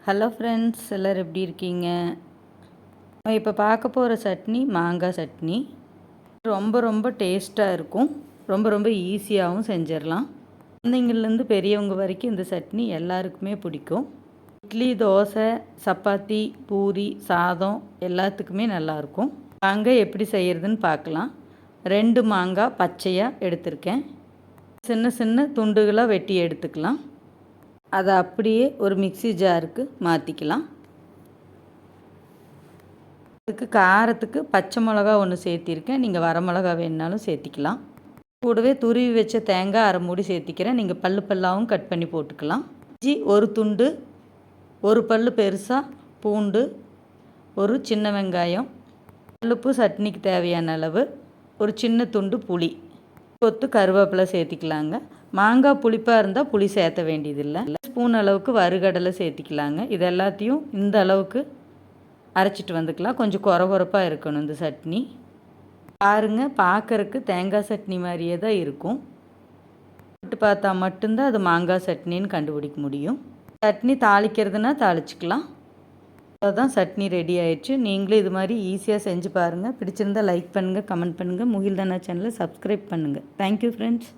Hello friends, எல்லோரும் எப்படி இருக்கீங்க? இப்போ பார்க்க போகிற சட்னி மாங்காய் சட்னி. ரொம்ப ரொம்ப டேஸ்ட்டாக இருக்கும். ரொம்ப ஈஸியாகவும் செஞ்சிடலாம். குழந்தைங்கள்லேருந்து பெரியவங்க வரைக்கும் இந்த சட்னி எல்லாருக்குமே பிடிக்கும். இட்லி, தோசை, சப்பாத்தி, பூரி, சாதம் எல்லாத்துக்குமே நல்லாயிருக்கும். மாங்காய் எப்படி செய்கிறதுன்னு பார்க்கலாம். 2 மாங்காய் பச்சையாக எடுத்திருக்கேன். சின்ன சின்ன துண்டுகளாக வெட்டி எடுத்துக்கலாம். அதை அப்படியே ஒரு மிக்ஸி ஜாருக்கு மாற்றிக்கலாம். அதுக்கு காரத்துக்கு பச்சை மிளகா ஒன்று சேர்த்திருக்கேன். நீங்கள் வரமிளகா வேணுனாலும் சேர்த்திக்கலாம். கூடவே துருவி வச்ச தேங்காய் அரை மூடி சேர்த்திக்கிறேன். நீங்கள் பல்லாகவும் கட் பண்ணி போட்டுக்கலாம். இஞ்சி ஒரு துண்டு, ஒரு பல் பெருசாக பூண்டு, ஒரு சின்ன வெங்காயம், உப்பு சட்னிக்கு தேவையான அளவு, ஒரு சின்ன துண்டு புளி, கொத்து கருவேப்பிலை சேர்த்திக்கலாங்க. மாங்காய் புளிப்பாக இருந்தால் புளி சேர்த்த வேண்டியதில்லை. ஸ்பூன் அளவுக்கு வறுகடலை சேர்த்திக்கலாங்க. இது எல்லாத்தையும் இந்த அளவுக்கு அரைச்சிட்டு வந்துக்கலாம். கொஞ்சம் கொரகொரப்பாக இருக்கணும் இந்த சட்னி. பாருங்கள், பார்க்குறக்கு தேங்காய் சட்னி மாதிரியே தான் இருக்கும். போட்டு பார்த்தா மட்டும்தான் அது மாங்காய் சட்னின்னு கண்டுபிடிக்க முடியும். சட்னி தாளிக்கிறதுனா தாளிச்சிக்கலாம். அதுதான் சட்னி ரெடி ஆயிடுச்சு. நீங்களும் இது மாதிரி ஈஸியாக செஞ்சு பாருங்கள். பிடிச்சிருந்தால் லைக் பண்ணுங்கள், கமெண்ட் பண்ணுங்கள். முகில்தானா சேனலை சப்ஸ்கிரைப் பண்ணுங்கள். Thank you friends.